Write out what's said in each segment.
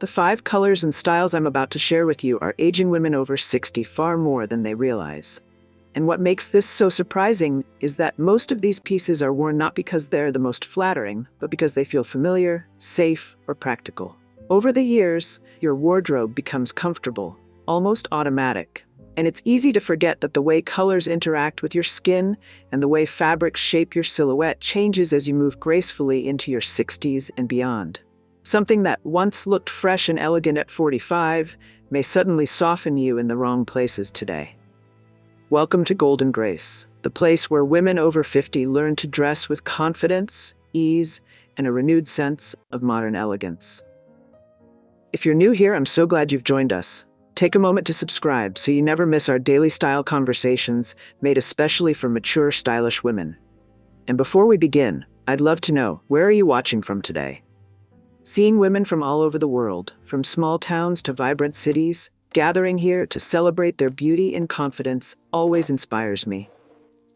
The 5 colors and styles I'm about to share with you are aging women over 60 far more than they realize. And what makes this so surprising is that most of these pieces are worn not because they're the most flattering, but because they feel familiar, safe, or practical. Over the years, your wardrobe becomes comfortable, almost automatic. And it's easy to forget that the way colors interact with your skin and the way fabrics shape your silhouette changes as you move gracefully into your 60s and beyond. Something that once looked fresh and elegant at 45 may suddenly soften you in the wrong places today. Welcome to Golden Grace, the place where women over 50 learn to dress with confidence, ease, and a renewed sense of modern elegance. If you're new here, I'm so glad you've joined us. Take a moment to subscribe so you never miss our daily style conversations made especially for mature, stylish women. And before we begin, I'd love to know, where are you watching from today? Seeing women from all over the world, from small towns to vibrant cities, gathering here to celebrate their beauty and confidence always inspires me.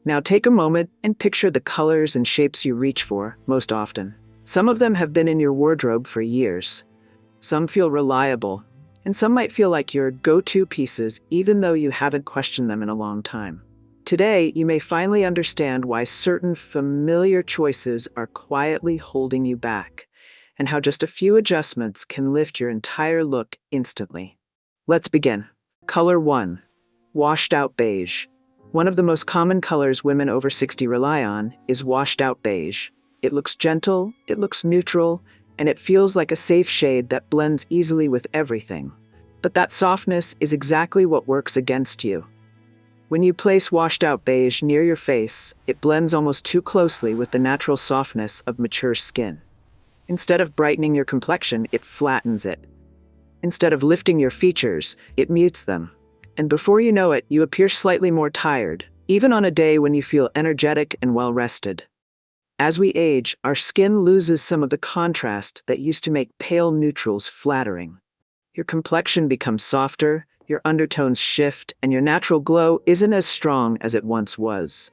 Now take a moment and picture the colors and shapes you reach for most often. Some of them have been in your wardrobe for years. Some feel reliable, and some might feel like your go-to pieces even though you haven't questioned them in a long time. Today, you may finally understand why certain familiar choices are quietly holding you back, and how just a few adjustments can lift your entire look instantly. Let's begin. Color 1. Washed out beige. One of the most common colors women over 60 rely on is washed out beige. It looks gentle, it looks neutral, and it feels like a safe shade that blends easily with everything. But that softness is exactly what works against you. When you place washed out beige near your face, it blends almost too closely with the natural softness of mature skin. Instead of brightening your complexion, it flattens it. Instead of lifting your features, it mutes them. And before you know it, you appear slightly more tired, even on a day when you feel energetic and well-rested. As we age, our skin loses some of the contrast that used to make pale neutrals flattering. Your complexion becomes softer, your undertones shift, and your natural glow isn't as strong as it once was.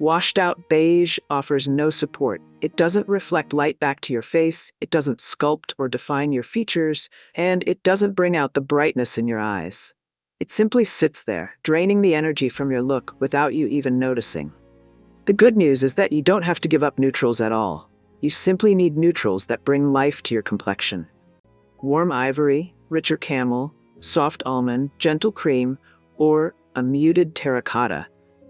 Washed out beige offers no support. It doesn't reflect light back to your face, it doesn't sculpt or define your features, and it doesn't bring out the brightness in your eyes. It simply sits there, draining the energy from your look without you even noticing. The good news is that you don't have to give up neutrals at all. You simply need neutrals that bring life to your complexion. Warm ivory, richer camel, soft almond, gentle cream, or a muted terracotta.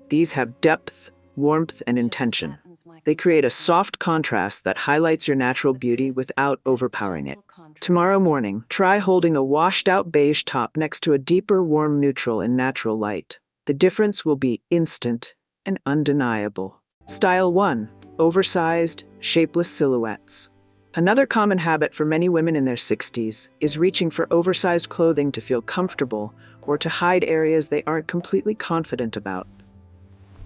These have depth, warmth, and intention. They create a soft contrast that highlights your natural beauty without overpowering it. Tomorrow morning, try holding a washed-out beige top next to a deeper, warm neutral in natural light. The difference will be instant and undeniable. Style 1. Oversized, shapeless silhouettes. Another common habit for many women in their 60s is reaching for oversized clothing to feel comfortable or to hide areas they aren't completely confident about.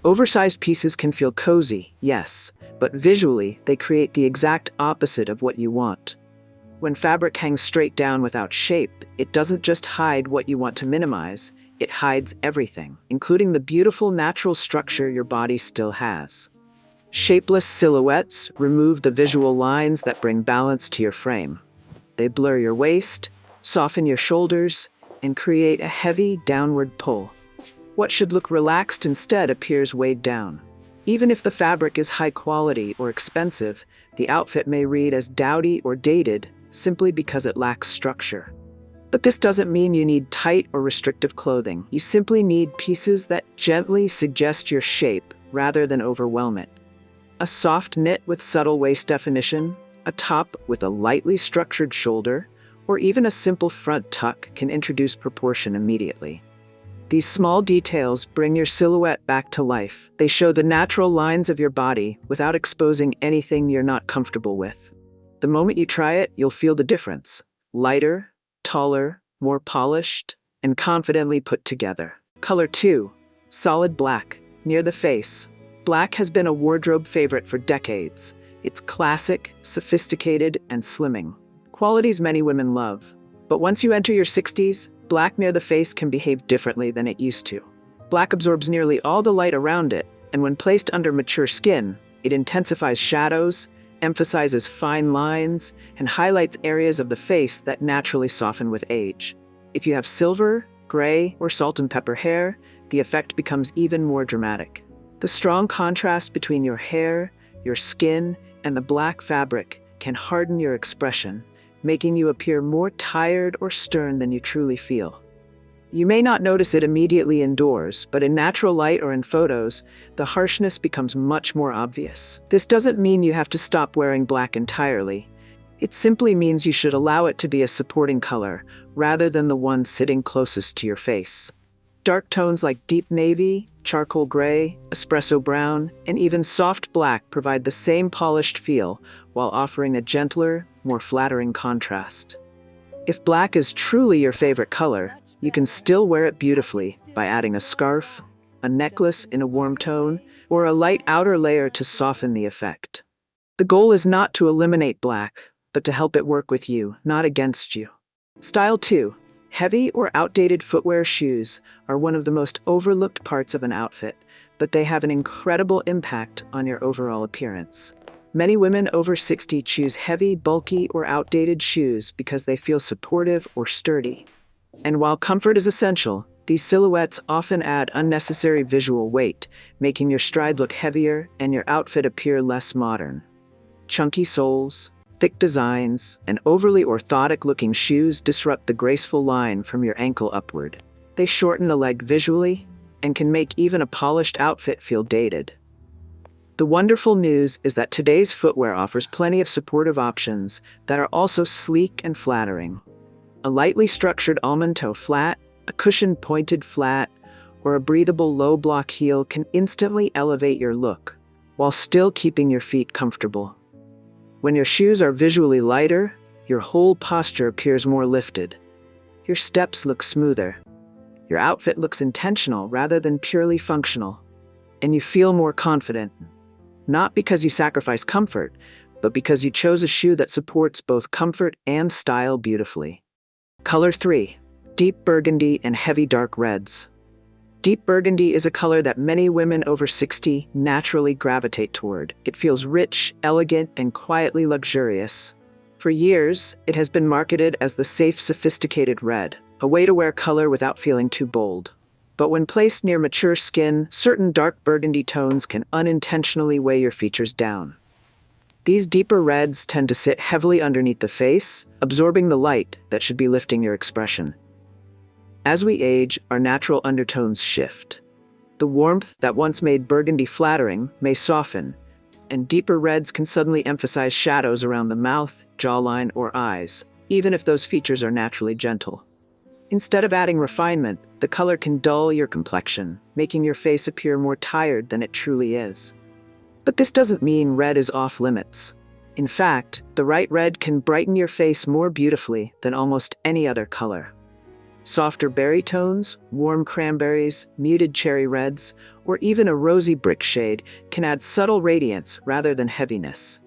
Oversized pieces can feel cozy, yes, but visually they create the exact opposite of what you want. When fabric hangs straight down without shape, it doesn't just hide what you want to minimize, it hides everything, including the beautiful natural structure your body still has. Shapeless silhouettes remove the visual lines that bring balance to your frame. They blur your waist, soften your shoulders, and create a heavy downward pull. What should look relaxed instead appears weighed down. Even if the fabric is high quality or expensive, the outfit may read as dowdy or dated simply because it lacks structure. But this doesn't mean you need tight or restrictive clothing. You simply need pieces that gently suggest your shape rather than overwhelm it. A soft knit with subtle waist definition, a top with a lightly structured shoulder, or even a simple front tuck can introduce proportion immediately. These small details bring your silhouette back to life. They show the natural lines of your body without exposing anything you're not comfortable with. The moment you try it, you'll feel the difference. Lighter, taller, more polished, and confidently put together. Color 2. Solid black. Near the face. Black has been a wardrobe favorite for decades. It's classic, sophisticated, and slimming. Qualities many women love. But once you enter your 60s, black near the face can behave differently than it used to. Black absorbs nearly all the light around it, and when placed under mature skin, it intensifies shadows, emphasizes fine lines, and highlights areas of the face that naturally soften with age. If you have silver, gray, or salt and pepper hair, the effect becomes even more dramatic. The strong contrast between your hair, your skin, and the black fabric can harden your expression, making you appear more tired or stern than you truly feel. You may not notice it immediately indoors, but in natural light or in photos, the harshness becomes much more obvious. This doesn't mean you have to stop wearing black entirely. It simply means you should allow it to be a supporting color, rather than the one sitting closest to your face. Dark tones like deep navy, charcoal gray, espresso brown, and even soft black provide the same polished feel while offering a gentler, more flattering contrast. If black is truly your favorite color, you can still wear it beautifully by adding a scarf, a necklace in a warm tone, or a light outer layer to soften the effect. The goal is not to eliminate black, but to help it work with you, not against you. Style 2. Heavy or outdated footwear shoes are one of the most overlooked parts of an outfit, but they have an incredible impact on your overall appearance. Many women over 60 choose heavy, bulky, or outdated shoes because they feel supportive or sturdy. And while comfort is essential, these silhouettes often add unnecessary visual weight, making your stride look heavier and your outfit appear less modern. Chunky soles, thick designs, and overly orthotic-looking shoes disrupt the graceful line from your ankle upward. They shorten the leg visually and can make even a polished outfit feel dated. The wonderful news is that today's footwear offers plenty of supportive options that are also sleek and flattering. A lightly structured almond toe flat, a cushioned pointed flat, or a breathable low-block heel can instantly elevate your look, while still keeping your feet comfortable. When your shoes are visually lighter, your whole posture appears more lifted. Your steps look smoother. Your outfit looks intentional rather than purely functional. And you feel more confident. Not because you sacrifice comfort, but because you chose a shoe that supports both comfort and style beautifully. Color 3. Deep burgundy and heavy dark reds. Deep burgundy is a color that many women over 60 naturally gravitate toward. It feels rich, elegant, and quietly luxurious. For years, it has been marketed as the safe, sophisticated red, a way to wear color without feeling too bold. But when placed near mature skin, certain dark burgundy tones can unintentionally weigh your features down. These deeper reds tend to sit heavily underneath the face, absorbing the light that should be lifting your expression. As we age, our natural undertones shift. The warmth that once made burgundy flattering may soften, and deeper reds can suddenly emphasize shadows around the mouth, jawline, or eyes, even if those features are naturally gentle. Instead of adding refinement, the color can dull your complexion, making your face appear more tired than it truly is. But this doesn't mean red is off limits. In fact, the right red can brighten your face more beautifully than almost any other color. Softer berry tones, warm cranberries, muted cherry reds, or even a rosy brick shade can add subtle radiance rather than heaviness.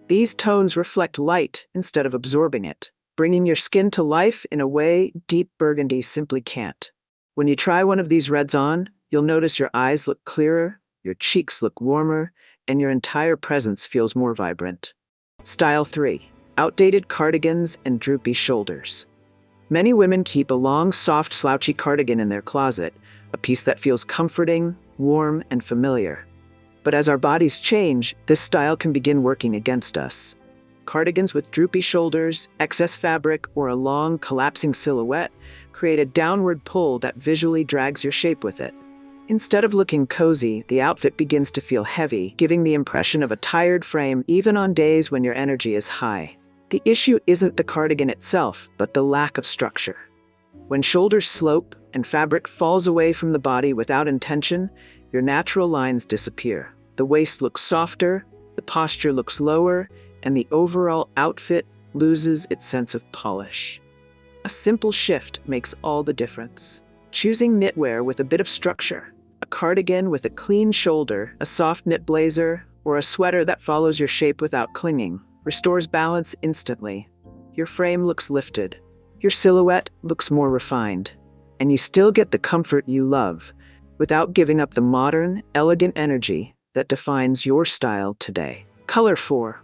These tones reflect light instead of absorbing it, bringing your skin to life in a way deep burgundy simply can't. When you try one of these reds on, you'll notice your eyes look clearer, your cheeks look warmer, and your entire presence feels more vibrant. Style 3. Outdated cardigans and droopy shoulders. Many women keep a long, soft, slouchy cardigan in their closet, a piece that feels comforting, warm, and familiar. But as our bodies change, this style can begin working against us. Cardigans with droopy shoulders, excess fabric, or a long, collapsing silhouette create a downward pull that visually drags your shape with it. Instead of looking cozy, the outfit begins to feel heavy, giving the impression of a tired frame even on days when your energy is high. The issue isn't the cardigan itself, but the lack of structure. When shoulders slope and fabric falls away from the body without intention, your natural lines disappear. The waist looks softer, the posture looks lower, and the overall outfit loses its sense of polish. A simple shift makes all the difference. Choosing knitwear with a bit of structure, a cardigan with a clean shoulder, a soft knit blazer, or a sweater that follows your shape without clinging, restores balance instantly. Your frame looks lifted, your silhouette looks more refined, and you still get the comfort you love without giving up the modern, elegant energy that defines your style today. Color 4.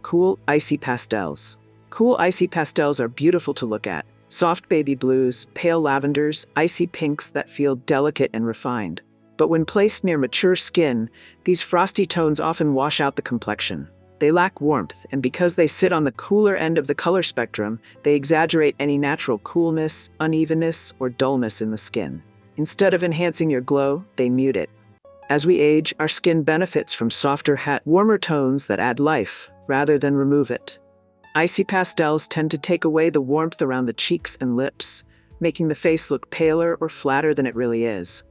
Cool, icy pastels. Cool, icy pastels are beautiful to look at. Soft baby blues, pale lavenders, icy pinks that feel delicate and refined. But when placed near mature skin, these frosty tones often wash out the complexion. They lack warmth, and because they sit on the cooler end of the color spectrum, they exaggerate any natural coolness, unevenness, or dullness in the skin. Instead of enhancing your glow, they mute it. As we age, our skin benefits from softer, warmer tones that add life, rather than remove it. Icy pastels tend to take away the warmth around the cheeks and lips, making the face look paler or flatter than it really is.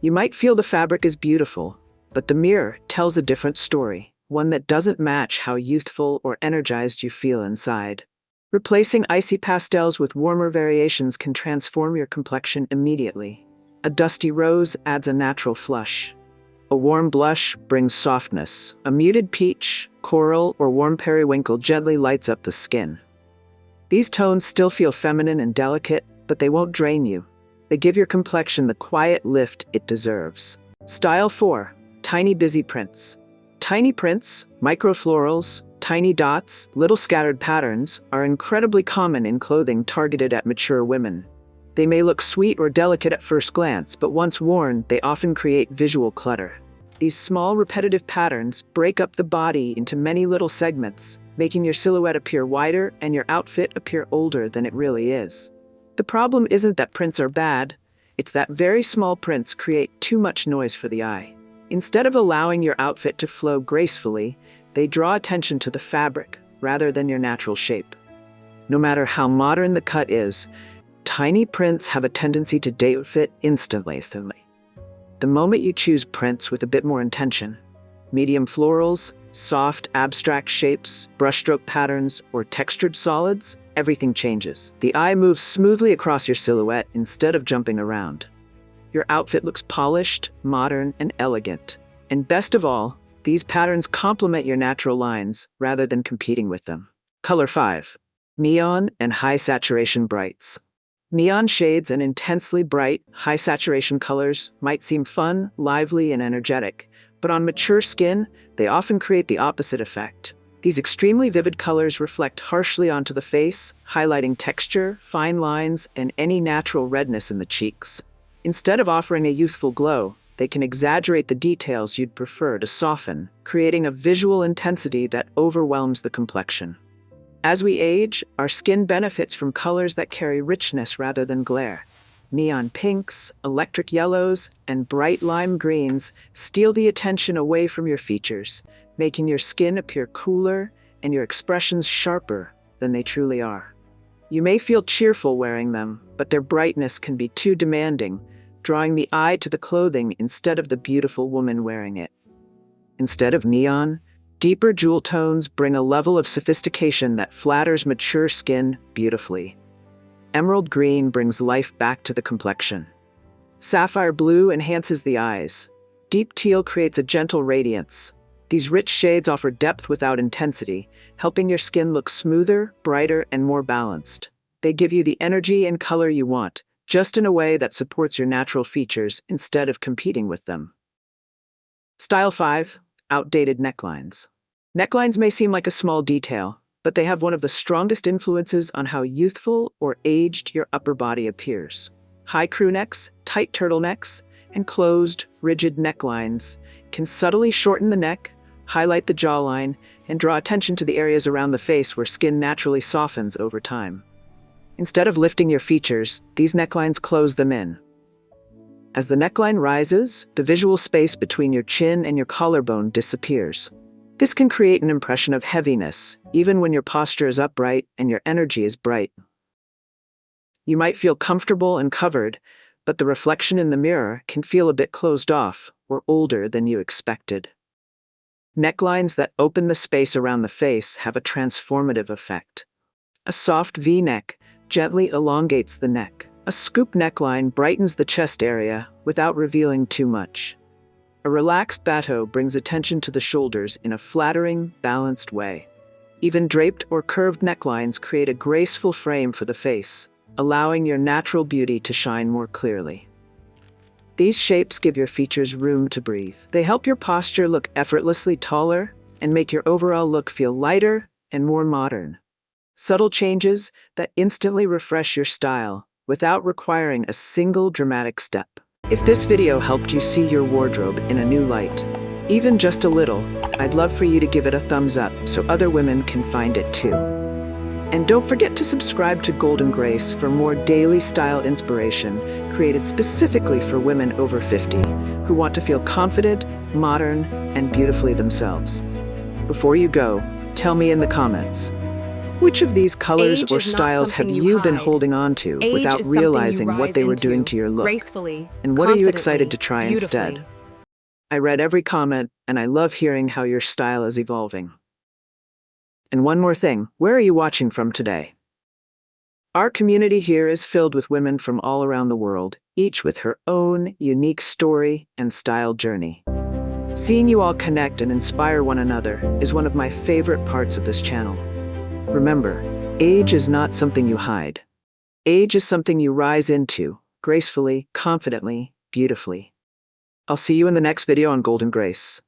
You might feel the fabric is beautiful, but the mirror tells a different story, one that doesn't match how youthful or energized you feel inside. Replacing icy pastels with warmer variations can transform your complexion immediately. A dusty rose adds a natural flush. A warm blush brings softness. A muted peach, coral, or warm periwinkle gently lights up the skin. These tones still feel feminine and delicate, but they won't drain you. They give your complexion the quiet lift it deserves. Style 4. Tiny busy prints. Tiny prints, microflorals, tiny dots, little scattered patterns are incredibly common in clothing targeted at mature women. They may look sweet or delicate at first glance, but once worn, they often create visual clutter. These small, repetitive patterns break up the body into many little segments, making your silhouette appear wider and your outfit appear older than it really is. The problem isn't that prints are bad, it's that very small prints create too much noise for the eye. Instead of allowing your outfit to flow gracefully, they draw attention to the fabric rather than your natural shape. No matter how modern the cut is, tiny prints have a tendency to date fit instantly. The moment you choose prints with a bit more intention, medium florals, soft, abstract shapes, brushstroke patterns, or textured solids, everything changes. The eye moves smoothly across your silhouette instead of jumping around. Your outfit looks polished, modern, and elegant. And best of all, these patterns complement your natural lines rather than competing with them. Color 5. Neon and high saturation brights. Neon shades and intensely bright, high-saturation colors might seem fun, lively, and energetic, but on mature skin, they often create the opposite effect. These extremely vivid colors reflect harshly onto the face, highlighting texture, fine lines, and any natural redness in the cheeks. Instead of offering a youthful glow, they can exaggerate the details you'd prefer to soften, creating a visual intensity that overwhelms the complexion. As we age, our skin benefits from colors that carry richness rather than glare. Neon pinks, electric yellows, and bright lime greens steal the attention away from your features, making your skin appear cooler and your expressions sharper than they truly are. You may feel cheerful wearing them, but their brightness can be too demanding, drawing the eye to the clothing instead of the beautiful woman wearing it. Instead of neon, deeper jewel tones bring a level of sophistication that flatters mature skin beautifully. Emerald green brings life back to the complexion. Sapphire blue enhances the eyes. Deep teal creates a gentle radiance. These rich shades offer depth without intensity, helping your skin look smoother, brighter, and more balanced. They give you the energy and color you want, just in a way that supports your natural features instead of competing with them. Style 5. Outdated necklines. Necklines may seem like a small detail, but they have one of the strongest influences on how youthful or aged your upper body appears. High crew necks, tight turtlenecks, and closed, rigid necklines can subtly shorten the neck, highlight the jawline, and draw attention to the areas around the face where skin naturally softens over time. Instead of lifting your features, these necklines close them in. As the neckline rises, the visual space between your chin and your collarbone disappears. This can create an impression of heaviness, even when your posture is upright and your energy is bright. You might feel comfortable and covered, but the reflection in the mirror can feel a bit closed off or older than you expected. Necklines that open the space around the face have a transformative effect. A soft V-neck gently elongates the neck. A scoop neckline brightens the chest area without revealing too much. A relaxed bateau brings attention to the shoulders in a flattering, balanced way. Even draped or curved necklines create a graceful frame for the face, allowing your natural beauty to shine more clearly. These shapes give your features room to breathe. They help your posture look effortlessly taller and make your overall look feel lighter and more modern. Subtle changes that instantly refresh your style without requiring a single dramatic step. If this video helped you see your wardrobe in a new light, even just a little, I'd love for you to give it a thumbs up so other women can find it too. And don't forget to subscribe to Golden Grace for more daily style inspiration created specifically for women over 50 who want to feel confident, modern, and beautifully themselves. Before you go, tell me in the comments, which of these colors Age or is not styles have something you you been hide. holding on to Age without is something you realizing what rise they were into doing to your look? gracefully, And what are you excited to confidently, try instead? beautifully. I read every comment, and I love hearing how your style is evolving. And one more thing, where are you watching from today? Our community here is filled with women from all around the world, each with her own unique story and style journey. Seeing you all connect and inspire one another is one of my favorite parts of this channel. Remember, age is not something you hide. Age is something you rise into, gracefully, confidently, beautifully. I'll see you in the next video on Golden Grace.